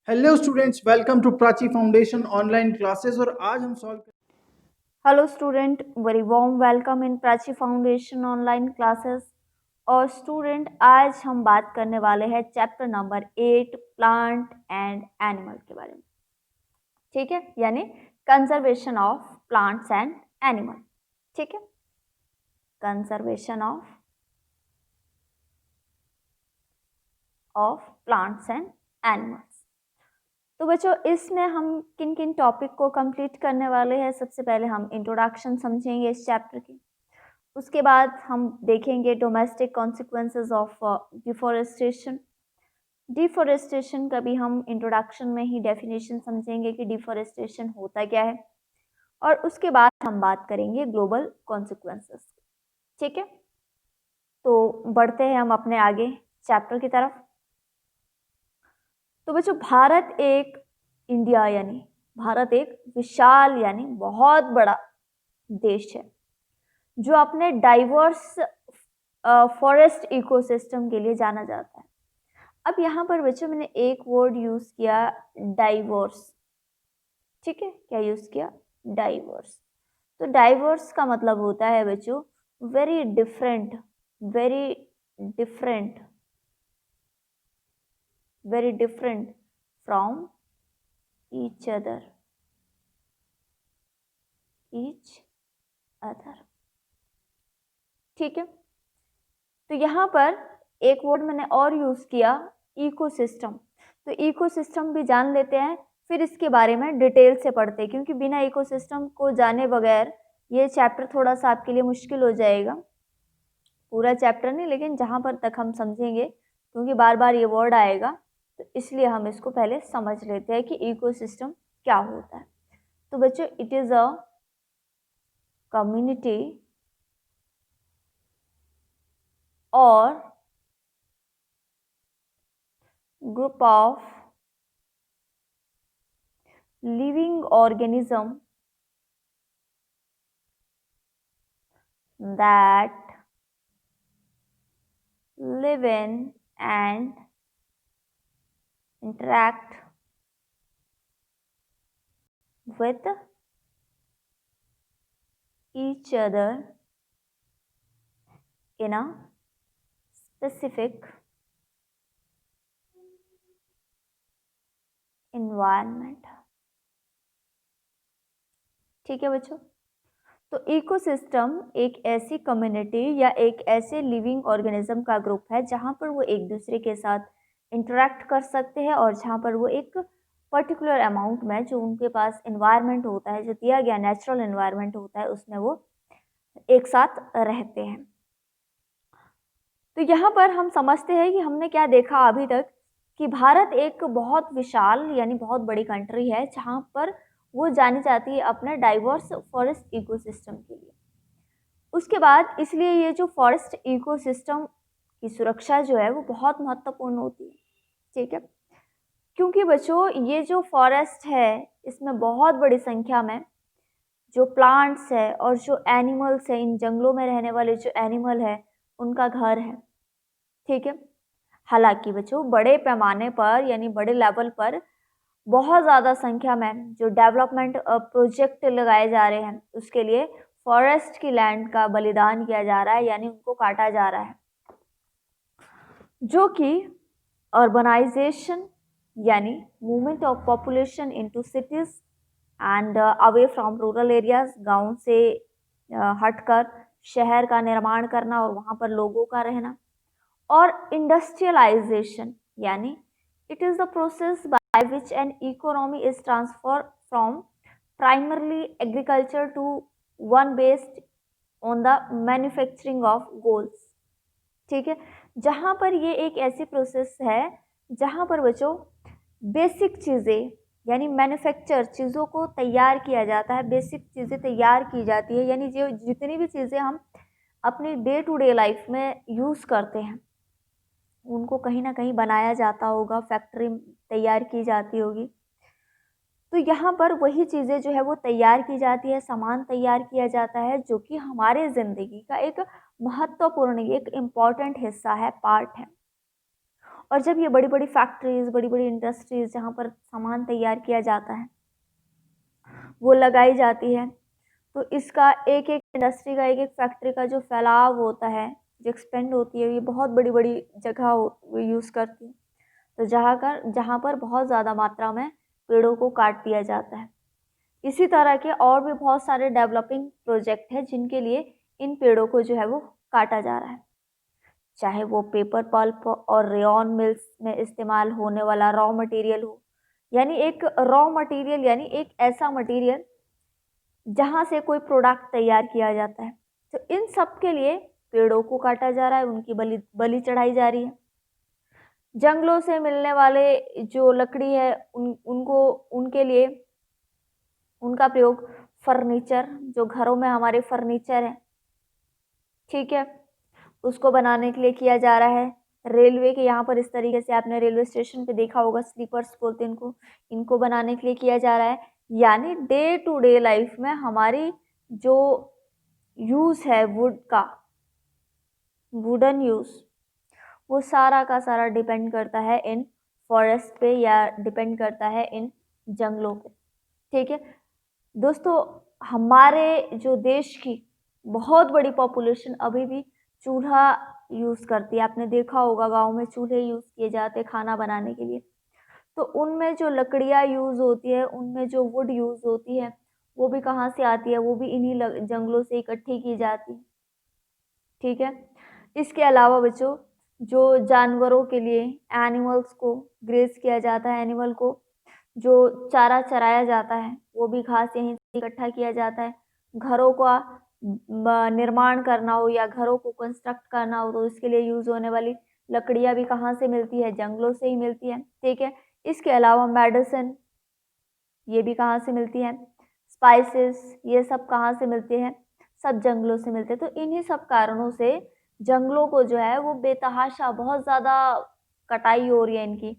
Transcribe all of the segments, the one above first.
Hello students, welcome to Prachi foundation online classes. और आज हम solve Hello student, very warm welcome in Prachi foundation online classes. और student आज हम बात करने वाले हैं chapter number 8 plant and animal के बारे में। ठीक है, यानी conservation of plants and animal. ठीक है, conservation of plants and animals. तो बच्चों, इसमें हम किन किन टॉपिक को कंप्लीट करने वाले हैं। सबसे पहले हम इंट्रोडक्शन समझेंगे इस चैप्टर की। उसके बाद हम देखेंगे domestic consequences of deforestation. Deforestation का भी हम इंट्रोडक्शन में ही डेफिनेशन समझेंगे कि डिफॉरेस्टेशन होता क्या है। और उसके बाद हम बात करेंगे ग्लोबल कॉन्सिक्वेंसेस। ठीक है, तो बढ़ते हैं हम अपने आगे चैप्टर की तरफ। तो बच्चों, भारत एक विशाल यानी बहुत बड़ा देश है जो अपने डाइवर्स फॉरेस्ट इकोसिस्टम के लिए जाना जाता है। अब यहाँ पर बच्चों मैंने एक वर्ड यूज किया, डाइवर्स। ठीक है, क्या यूज किया? डाइवर्स। तो डाइवर्स का मतलब होता है बच्चों very different, very different, very different from each other, each other. ठीक है, तो यहाँ पर एक वर्ड मैंने और यूज किया, इकोसिस्टम। तो इकोसिस्टम भी जान लेते हैं, फिर इसके बारे में डिटेल से पढ़ते हैं, क्योंकि बिना इकोसिस्टम को जाने बगैर ये चैप्टर थोड़ा सा आपके लिए मुश्किल हो जाएगा। पूरा चैप्टर नहीं, लेकिन जहाँ पर तक हम समझेंगे, क्योंकि बार बार ये वर्ड आएगा, तो इसलिए हम इसको पहले समझ लेते हैं कि इकोसिस्टम क्या होता है। तो बच्चों, इट इज अ कम्युनिटी और group of living organism that live in and interact with each other in a specific environment। ठीक है बच्चों, तो इकोसिस्टम एक ऐसी कम्युनिटी या एक ऐसे लिविंग ऑर्गेनिज्म का ग्रुप है जहाँ पर वो एक दूसरे के साथ इंटरेक्ट कर सकते हैं, और जहाँ पर वो एक पर्टिकुलर अमाउंट में जो उनके पास इन्वायरमेंट होता है, जो दिया गया नेचुरल इन्वायरमेंट होता है, उसमें वो एक साथ रहते हैं। तो यहाँ पर हम समझते हैं कि हमने क्या देखा अभी तक, कि भारत एक बहुत विशाल यानी बहुत बड़ी कंट्री है जहाँ पर वो जानी जाती है अपने डाइवर्स फॉरेस्ट इकोसिस्टम के लिए। उसके बाद इसलिए ये जो फॉरेस्ट इकोसिस्टम की सुरक्षा जो है वो बहुत महत्वपूर्ण होती है। ठीक है, क्योंकि बच्चों ये जो फॉरेस्ट है इसमें बहुत बड़ी संख्या में जो प्लांट्स है और जो एनिमल्स है, इन जंगलों में रहने वाले जो एनिमल है उनका घर है। ठीक है, हालांकि बच्चों बड़े पैमाने पर यानी बड़े लेवल पर बहुत ज़्यादा संख्या में जो डेवलपमेंट प्रोजेक्ट लगाए जा रहे हैं, उसके लिए फॉरेस्ट की लैंड का बलिदान किया जा रहा है, यानी उनको काटा जा रहा है, जो कि अर्बनाइजेशन यानी movement of population into cities and away from rural areas, गांव से हटकर शहर का निर्माण करना और वहाँ पर लोगों का रहना, और इंडस्ट्रियलाइजेशन यानी it is the process by which an economy is transfer from primarily agriculture to one based on the manufacturing of goals. ठीक है, जहाँ पर ये एक ऐसी प्रोसेस है जहाँ पर बच्चों बेसिक चीज़ें यानी मैन्युफैक्चर चीज़ों को तैयार किया जाता है, बेसिक चीज़ें तैयार की जाती है, यानी जो जितनी भी चीज़ें हम अपनी डे टू डे लाइफ में यूज़ करते हैं उनको कहीं ना कहीं बनाया जाता होगा, फैक्ट्री तैयार की जाती होगी। तो यहाँ पर वही चीज़ें जो है वो तैयार की जाती है, सामान तैयार किया जाता है, जो कि हमारे ज़िंदगी का एक महत्वपूर्ण, एक इम्पॉर्टेंट हिस्सा है, पार्ट है। और जब ये बड़ी बड़ी फैक्ट्रीज, बड़ी बड़ी इंडस्ट्रीज जहाँ पर सामान तैयार किया जाता है वो लगाई जाती है, तो इसका एक एक इंडस्ट्री का, एक एक फैक्ट्री का जो फैलाव होता है, जो एक्सपेंड होती है, ये बहुत बड़ी बड़ी जगह यूज़ करती है। तो जहाँ पर बहुत ज़्यादा मात्रा में पेड़ों को काट दिया जाता है। इसी तरह के और भी बहुत सारे डेवलपिंग प्रोजेक्ट हैं जिनके लिए इन पेड़ों को जो है वो काटा जा रहा है, चाहे वो पेपर पल्प और रेयॉन मिल्स में इस्तेमाल होने वाला रॉ मटेरियल हो, यानी एक रॉ मटेरियल यानी एक ऐसा मटेरियल जहाँ से कोई प्रोडक्ट तैयार किया जाता है। तो इन सब के लिए पेड़ों को काटा जा रहा है, उनकी बलि चढ़ाई जा रही है। जंगलों से मिलने वाले जो लकड़ी है उनको उनके लिए उनका प्रयोग फर्नीचर, जो घरों में हमारे फर्नीचर है, ठीक है, उसको बनाने के लिए किया जा रहा है। रेलवे के यहाँ पर इस तरीके से आपने रेलवे स्टेशन पे देखा होगा, स्लीपर्स बोलते हैं इनको बनाने के लिए किया जा रहा है। यानी डे टू डे लाइफ में हमारी जो यूज़ है वुड का, वुडन यूज़, वो सारा का सारा डिपेंड करता है इन फॉरेस्ट पे या डिपेंड करता है इन जंगलों पे, ठीक है दोस्तों। हमारे जो देश की बहुत बड़ी पॉपुलेशन अभी भी चूल्हा यूज़ करती है। आपने देखा होगा गांव में चूल्हे यूज़ किए जाते हैं खाना बनाने के लिए। तो उनमें जो लकड़ियाँ यूज़ होती है, उनमें जो वुड यूज़ होती है, वो भी कहाँ से आती है? वो भी इन्हीं जंगलों से इकट्ठी की जाती है, ठीक है। इसके अलावा बच्चों, जो जानवरों के लिए एनिमल्स को ग्रेज किया जाता है, एनिमल को जो चारा चराया जाता है, वो भी घास यहीं से इकट्ठा किया जाता है। घरों का निर्माण करना हो या घरों को कंस्ट्रक्ट करना हो, तो इसके लिए यूज़ होने वाली लकड़ियाँ भी कहाँ से मिलती है? जंगलों से ही मिलती है, ठीक है। इसके अलावा मेडिसिन, ये भी कहाँ से मिलती है? स्पाइसेस, ये सब कहाँ से मिलते हैं? सब जंगलों से मिलते हैं। तो इन्हीं सब कारणों से जंगलों को जो है वो बेतहाशा बहुत ज़्यादा कटाई हो रही है इनकी।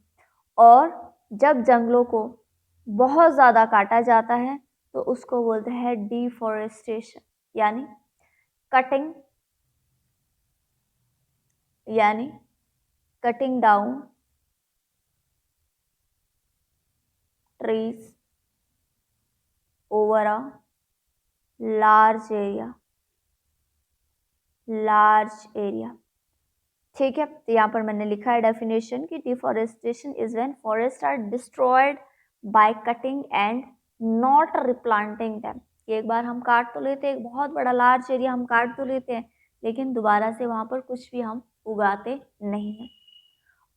और जब जंगलों को बहुत ज़्यादा काटा जाता है तो उसको बोलते हैं डिफॉरेस्टेशन, यानी कटिंग, यानी cutting down trees over a large area, ठीक है। तो यहाँ पर मैंने लिखा है डेफिनेशन कि deforestation is when forest are destroyed by cutting and not replanting them. एक बार हम काट तो लेते हैं, एक बहुत बड़ा लार्ज एरिया हम काट तो लेते हैं, लेकिन दोबारा से वहाँ पर कुछ भी हम उगाते नहीं हैं।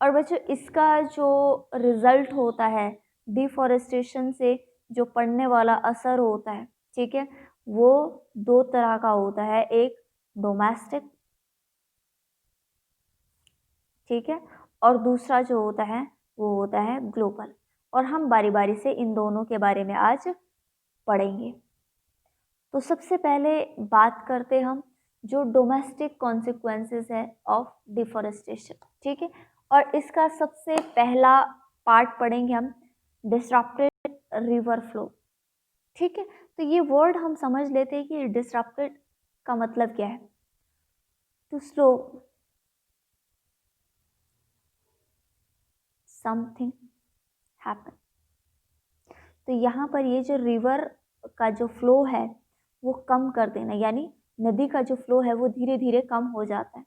और बच्चों, इसका जो रिजल्ट होता है डिफॉरेस्टेशन से, जो पड़ने वाला असर होता है, ठीक है, वो दो तरह का होता है। एक डोमेस्टिक, ठीक है, और दूसरा जो होता है वो होता है ग्लोबल। और हम बारी बारी से इन दोनों के बारे में आज पढ़ेंगे। तो सबसे पहले बात करते हम जो डोमेस्टिक कॉन्सिक्वेंसेस है ऑफ डिफॉरेस्टेशन, ठीक है। और इसका सबसे पहला पार्ट पढ़ेंगे हम, डिसरप्टेड रिवर फ्लो, ठीक है। तो ये वर्ड हम समझ लेते हैं कि डिसरप्टेड का मतलब क्या है। To slow something happen. तो यहाँ पर ये जो रिवर का जो फ्लो है वो कम कर देना, यानी नदी का जो फ्लो है वो धीरे धीरे कम हो जाता है।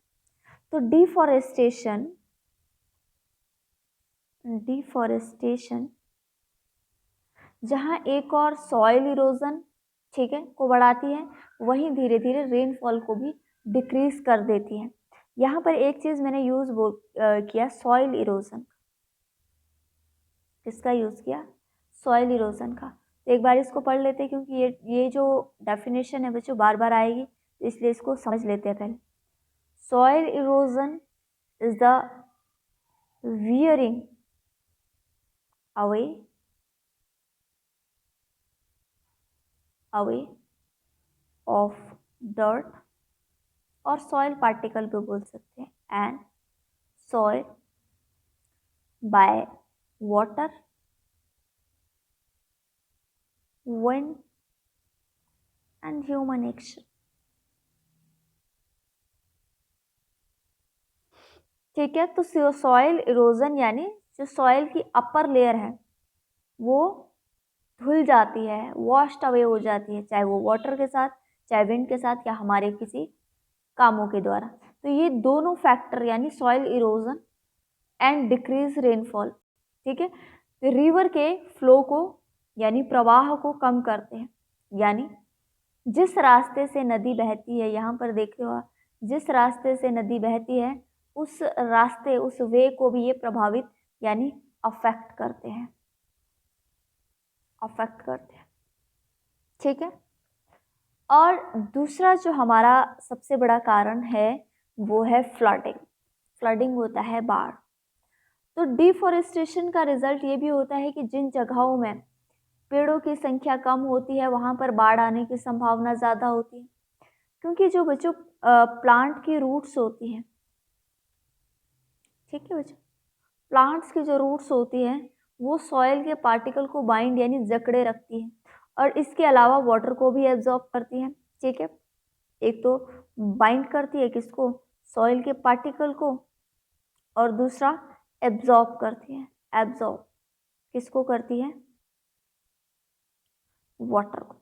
तो डिफॉरेस्टेशन जहाँ एक और सॉइल इरोजन, ठीक है, को बढ़ाती है, वहीं धीरे धीरे रेनफॉल को भी डिक्रीज कर देती है। यहाँ पर एक चीज़ मैंने किया, सॉइल इरोजन। किसका यूज़ किया? सॉइल इरोजन का। तो एक बार इसको पढ़ लेते हैं, क्योंकि ये जो डेफिनेशन है बच्चों बार बार आएगी, तो इसलिए इसको समझ लेते हैं पहले। Soil erosion is the wearing away of dirt और soil particle भी बोल सकते हैं, and soil by water, wind and human action. ठीक है। तो सॉइल इरोजन यानी जो सॉइल की अपर लेयर है वो धुल जाती है, वॉश्ड अवे हो जाती है, चाहे वो वाटर के साथ, चाहे विंड के साथ, या हमारे किसी कामों के द्वारा। तो ये दोनों फैक्टर यानी soil erosion and decrease rainfall, ठीक है, रिवर के फ्लो को यानी प्रवाह को कम करते हैं। यानी जिस रास्ते से नदी बहती है, यहाँ पर देख रहे हो आप, जिस रास्ते से नदी बहती है उस रास्ते, उस वे को भी ये प्रभावित यानी अफेक्ट करते हैं, अफेक्ट करते हैं, ठीक है। और दूसरा जो हमारा सबसे बड़ा कारण है वो है फ्लडिंग। फ्लडिंग होता है बाढ़। तो डिफॉरेस्टेशन का रिजल्ट ये भी होता है कि जिन जगहों में पेड़ों की संख्या कम होती है वहाँ पर बाढ़ आने की संभावना ज़्यादा होती है, क्योंकि जो बच्चों प्लांट की रूट्स होती हैं, ठीक है बच्चों, प्लांट्स की जो रूट्स होती हैं वो सॉइल के पार्टिकल को बाइंड यानी जकड़े रखती हैं, और इसके अलावा वाटर को भी एब्जॉर्ब करती हैं, ठीक है। एक तो बाइंड करती है किसको, सॉइल के पार्टिकल को, और दूसरा एब्जॉर्ब करती है, एब्जॉर्ब किसको करती है, वाटर को।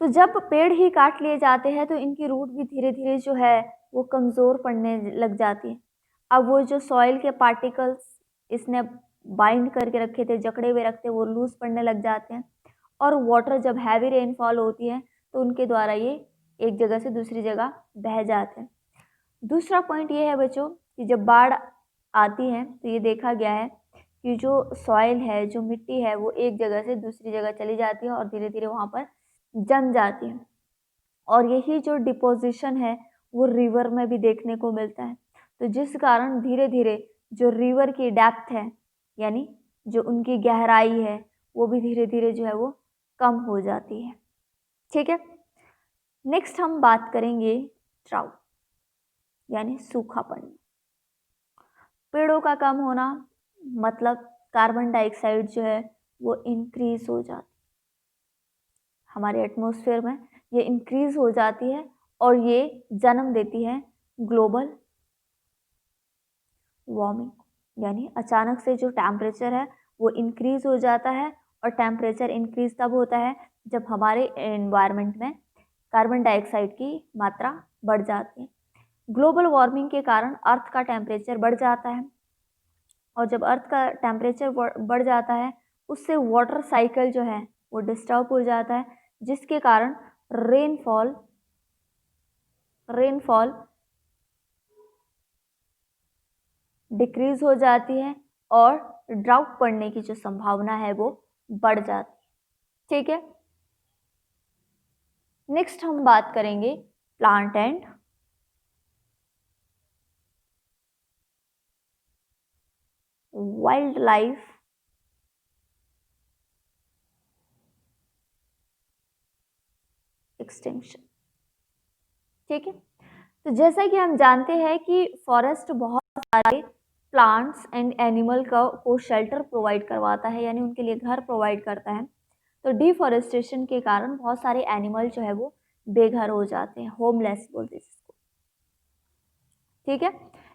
तो जब पेड़ ही काट लिए जाते हैं तो इनकी रूट भी धीरे धीरे जो है वो कमज़ोर पड़ने लग जाती है। अब वो जो सॉइल के पार्टिकल्स इसने बाइंड करके रखे थे, जकड़े हुए रखते, वो लूज पड़ने लग जाते हैं, और वाटर जब हैवी रेनफॉल होती है तो उनके द्वारा ये एक जगह से दूसरी जगह बह जाते हैं। दूसरा पॉइंट ये है बच्चों कि जब बाढ़ आती है तो ये देखा गया है कि जो सॉइल है, जो मिट्टी है, वो एक जगह से दूसरी जगह चली जाती है और धीरे धीरे वहाँ पर जम जाती है, और यही जो डिपोजिशन है वो रिवर में भी देखने को मिलता है। तो जिस कारण धीरे धीरे जो रिवर की डेप्थ है यानी जो उनकी गहराई है वो भी धीरे धीरे जो है वो कम हो जाती है, ठीक है। नेक्स्ट हम बात करेंगे ड्राउट यानी सूखा पड़ना। पेड़ों का कम होना मतलब कार्बन डाइऑक्साइड जो है वो इंक्रीज हो जाती है हमारे एटमॉस्फेयर में, ये इंक्रीज हो जाती है और ये जन्म देती है ग्लोबल वार्मिंग। यानी अचानक से जो टेम्परेचर है वो इंक्रीज हो जाता है, और टेम्परेचर इंक्रीज तब होता है जब हमारे एनवायरनमेंट में कार्बन डाइऑक्साइड की मात्रा बढ़ जाती है। ग्लोबल वार्मिंग के कारण अर्थ का टेम्परेचर बढ़ जाता है, और जब अर्थ का टेम्परेचर बढ़ जाता है उससे वाटर साइकिल जो है वो डिस्टर्ब हो जाता है, जिसके कारण रेनफॉल डिक्रीज हो जाती है और ड्राउट पड़ने की जो संभावना है वो बढ़ जाती है, ठीक है। नेक्स्ट हम बात करेंगे plant and wild life extinction, ठीक है। तो जैसा कि हम जानते हैं कि फॉरेस्ट बहुत सारे प्लांट्स एंड एनिमल को शेल्टर प्रोवाइड करवाता है, यानी उनके लिए घर प्रोवाइड करता है। तो डिफॉरेस्टेशन के कारण बहुत सारे एनिमल जो है वो बेघर हो जाते हैं, होमलेस बोलते हैं जिसको, ठीक है।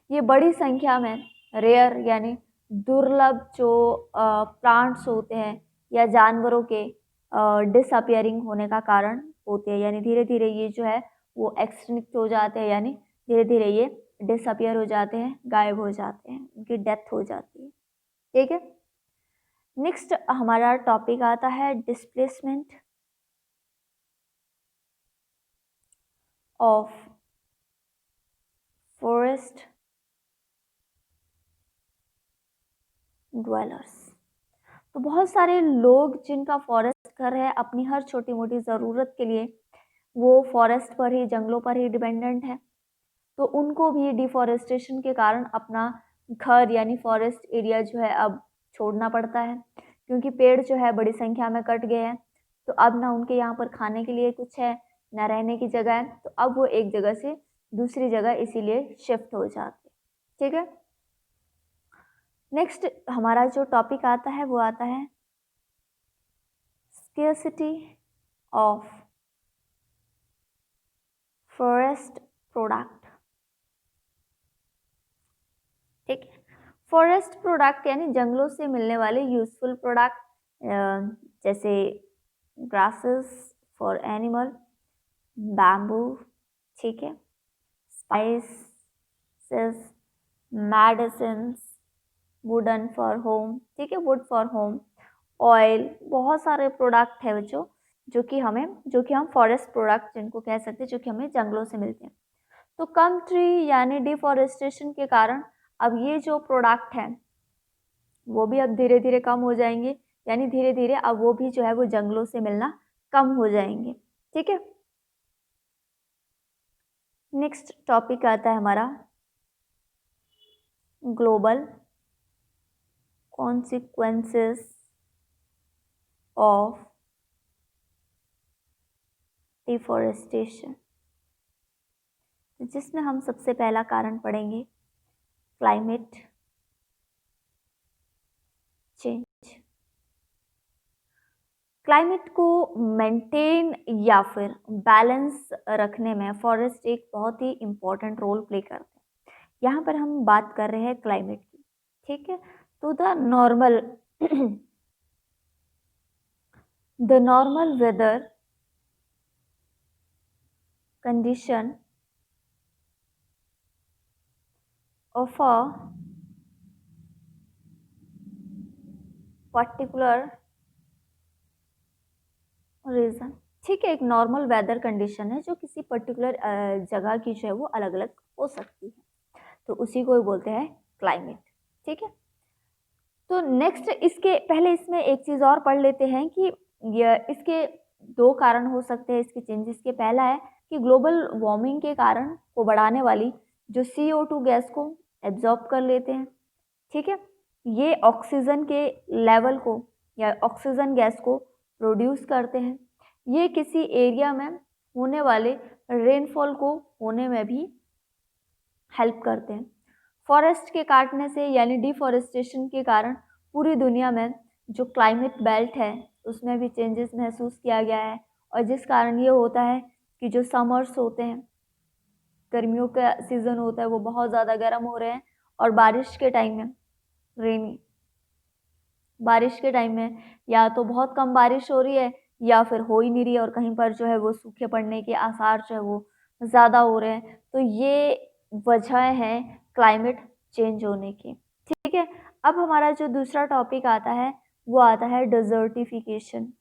ये बड़ी संख्या में रेयर यानी दुर्लभ जो प्लांट्स होते हैं या जानवरों के डिसअपियरिंग होने का कारण होते हैं, यानी धीरे धीरे ये जो है वो एक्सटिंक्ट हो जाते हैं, यानी धीरे धीरे ये डिसअपियर हो जाते हैं, गायब हो जाते हैं, उनकी डेथ हो जाती है, ठीक है। नेक्स्ट हमारा टॉपिक आता है डिस्प्लेसमेंट ऑफ फॉरेस्ट ड्वेलर्स। तो बहुत सारे लोग जिनका फॉरेस्ट घर है, अपनी हर छोटी मोटी ज़रूरत के लिए वो फॉरेस्ट पर ही, जंगलों पर ही डिपेंडेंट है, तो उनको भी डिफॉरेस्टेशन के कारण अपना घर यानी फॉरेस्ट एरिया जो है अब छोड़ना पड़ता है, क्योंकि पेड़ जो है बड़ी संख्या में कट गए हैं। तो अब ना उनके यहाँ पर खाने के लिए कुछ है, ना रहने की जगह है, तो अब वो एक जगह से दूसरी जगह इसीलिए शिफ्ट हो जाते हैं, ठीक है। नेक्स्ट हमारा जो टॉपिक आता है वो आता है स्केर्सिटी ऑफ फॉरेस्ट प्रोडक्ट। ठीक है। फॉरेस्ट प्रोडक्ट यानी जंगलों से मिलने वाले यूजफुल प्रोडक्ट, जैसे ग्रासेस फॉर एनिमल, बैम्बू, ठीक है, spices, medicines, wooden for home, ठीक है, वुड फॉर होम, ऑयल, बहुत सारे प्रोडक्ट है बच्चों जो कि हम फॉरेस्ट प्रोडक्ट जिनको कह सकते हैं, जो कि हमें जंगलों से मिलते हैं। तो कम ट्री यानी डिफॉरेस्टेशन के कारण अब ये जो प्रोडक्ट है वो भी अब धीरे धीरे कम हो जाएंगे, यानी धीरे धीरे अब वो भी जो है वो जंगलों से मिलना कम हो जाएंगे। ठीक है, नेक्स्ट टॉपिक आता है हमारा ग्लोबल कॉन्सिक्वेंसेस ऑफ डिफॉरेस्टेशन, जिसमें हम सबसे पहला कारण पढ़ेंगे क्लाइमेट चेंज। क्लाइमेट को मेंटेन या फिर बैलेंस रखने में फॉरेस्ट एक बहुत ही इम्पोर्टेंट रोल प्ले करते हैं। यहाँ पर हम बात कर रहे हैं क्लाइमेट की, ठीक है। तो the normal weather condition of a particular region, ठीक है, एक नॉर्मल वेदर कंडीशन है जो किसी पर्टिकुलर जगह की जो है वो अलग अलग हो सकती है, तो उसी को ही बोलते हैं क्लाइमेट। ठीक है, तो नेक्स्ट इसके पहले इसमें एक चीज़ और पढ़ लेते हैं कि इसके दो कारण हो सकते हैं इसके चेंजेस के। पहला है कि ग्लोबल वार्मिंग के कारण को बढ़ाने वाली जो CO2 गैस को एब्जॉर्ब कर लेते हैं, ठीक है, ये ऑक्सीजन के लेवल को या ऑक्सीजन गैस को प्रोड्यूस करते हैं। ये किसी एरिया में होने वाले रेनफॉल को होने में भी हेल्प करते हैं। फॉरेस्ट के काटने से यानी डिफॉरेस्टेशन के कारण पूरी दुनिया में जो क्लाइमेट बेल्ट है उसमें भी चेंजेस महसूस किया गया है, और जिस कारण ये होता है कि जो समर्स होते हैं, गर्मियों का सीज़न होता है, वो बहुत ज़्यादा गर्म हो रहे हैं, और बारिश के टाइम में बारिश के टाइम में या तो बहुत कम बारिश हो रही है या फिर हो ही नहीं रही है, और कहीं पर जो है वो सूखे पड़ने के आसार जो है वो ज़्यादा हो रहे हैं। तो ये वजह है क्लाइमेट चेंज होने की। ठीक है, अब हमारा जो दूसरा टॉपिक आता है वो आता है डिजर्टिफिकेशन।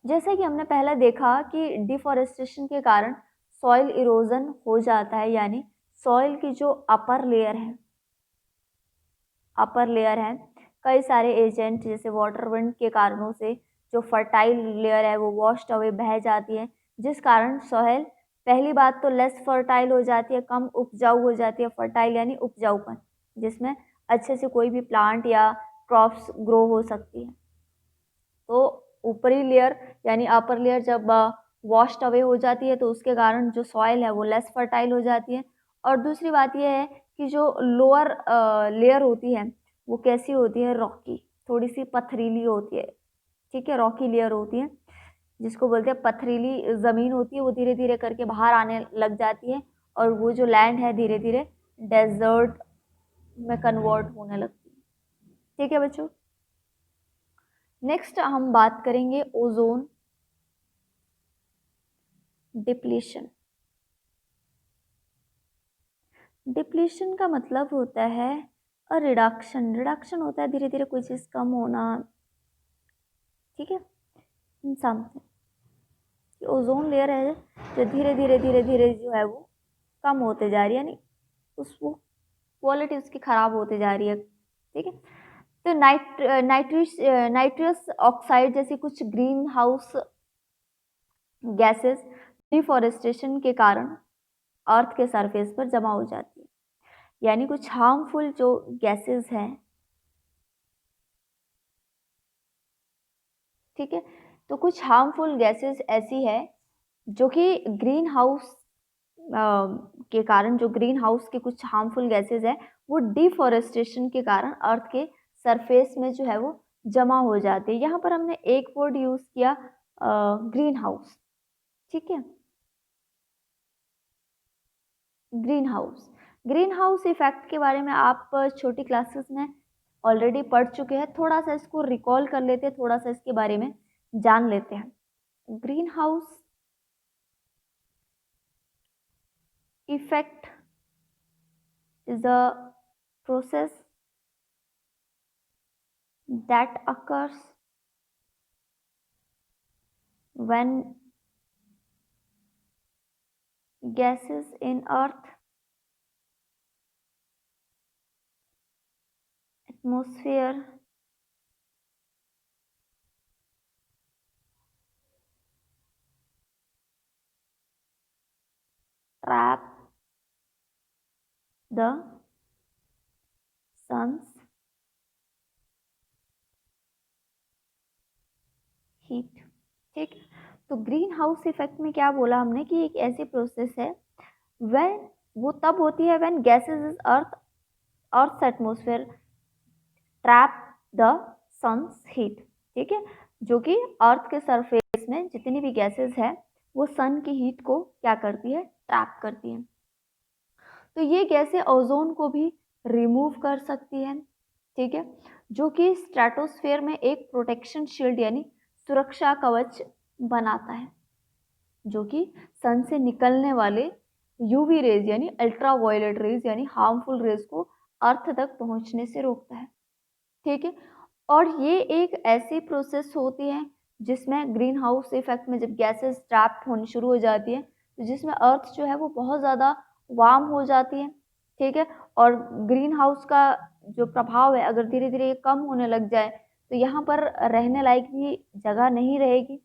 जैसे कि हमने पहले देखा कि डिफॉरेस्टेशन के कारण सॉइल इरोजन हो जाता है, यानी सॉइल की जो अपर लेयर है कई सारे एजेंट जैसे वाटर विंड के कारणों से जो फर्टाइल लेयर है वो वॉश्ड अवे बह जाती है, जिस कारण सॉइल पहली बात तो लेस फर्टाइल हो जाती है, कम उपजाऊ हो जाती है। फर्टाइल यानी उपजाऊपन, जिसमें अच्छे से कोई भी प्लांट या क्रॉप्स ग्रो हो सकती है। तो ऊपरी लेयर यानी अपर लेयर जब वॉश्ड अवे हो जाती है तो उसके कारण जो सॉइल है वो लेस फर्टाइल हो जाती है। और दूसरी बात यह है कि जो लोअर लेयर होती है वो कैसी होती है, रॉकी, थोड़ी सी पथरीली होती है। ठीक है, रॉकी लेयर होती है जिसको बोलते हैं पथरीली ज़मीन होती है, वो धीरे धीरे करके बाहर आने लग जाती है और वो जो लैंड है धीरे धीरे डेजर्ट में कन्वर्ट होने लगती है। ठीक है बच्चों, नेक्स्ट हम बात करेंगे ओजोन डिप्लीशन। डिप्लीशन का मतलब होता है रिडक्शन होता है धीरे धीरे कोई चीज़ कम होना। ठीक है, इन समथिंग ओजोन लेयर है जो धीरे धीरे जो है वो कम होते जा रही है, यानी वो क्वालिटी उसकी ख़राब होते जा रही है। ठीक है, तो नाइट्रस ऑक्साइड जैसी कुछ ग्रीन हाउस गैसेस डिफॉरेस्टेशन के कारण अर्थ के सरफेस पर जमा हो जाती है, यानी कुछ हार्मफुल जो गैसेस हैं। ठीक है, तो कुछ हार्मफुल गैसेस ऐसी है जो कि ग्रीन हाउस के कारण, जो ग्रीन हाउस के कुछ हार्मफुल गैसेस है वो डिफॉरेस्टेशन के कारण अर्थ के सरफेस में जो है वो जमा हो जाते हैं। यहाँ पर हमने एक वर्ड यूज़ किया ग्रीन हाउस। ठीक है, green house. Green house effect के बारे में आप छोटी क्लासेस में ऑलरेडी पढ़ चुके हैं, थोड़ा सा इसको रिकॉल कर लेते हैं, थोड़ा सा इसके बारे में जान लेते हैं। Green house effect is a process that occurs when gases in earth atmosphere trap the sun's heat। ठीक, तो ग्रीन हाउस इफेक्ट में क्या बोला हमने कि एक ऐसी प्रोसेस है वह वो तब होती है when gases is earth atmosphere trap the sun's heat. ठीक है, जो कि अर्थ के सरफेस में जितनी भी गैसेस है वो सन की हीट को क्या करती है, ट्रैप करती है। तो ये गैसें ओजोन को भी रिमूव कर सकती है। ठीक है, जो कि स्ट्रेटोस्फेयर में एक प्रोटेक्शन शील्ड यानी सुरक्षा कवच बनाता है, जो कि सन से निकलने वाले यूवी रेज यानी अल्ट्रावायलेट रेज यानी हार्मफुल रेज को अर्थ तक पहुंचने से रोकता है। ठीक है, और ये एक ऐसी प्रोसेस होती है जिसमें ग्रीन हाउस इफेक्ट में जब गैसेस ट्रैप होनी शुरू हो जाती है तो जिसमें अर्थ जो है वो बहुत ज़्यादा वार्म हो जाती है। ठीक है, और ग्रीन हाउस का जो प्रभाव है अगर धीरे धीरे कम होने लग जाए तो यहाँ पर रहने लायक भी जगह नहीं रहेगी।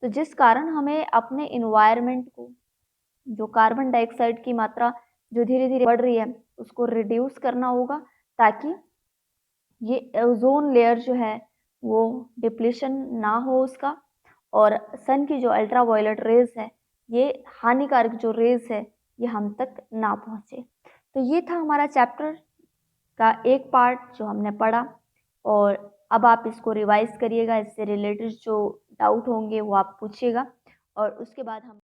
तो जिस कारण हमें अपने इन्वायरमेंट को, जो कार्बन डाइऑक्साइड की मात्रा जो धीरे धीरे बढ़ रही है उसको रिड्यूस करना होगा, ताकि ये ओजोन लेयर जो है वो डिप्लीशन ना हो उसका, और सन की जो अल्ट्रावायलेट रेज है, ये हानिकारक जो रेज है ये हम तक ना पहुँचे। तो ये था हमारा चैप्टर का एक पार्ट जो हमने पढ़ा, और अब आप इसको रिवाइज करिएगा, इससे रिलेटेड जो डाउट होंगे वो आप पूछिएगा, और उसके बाद हम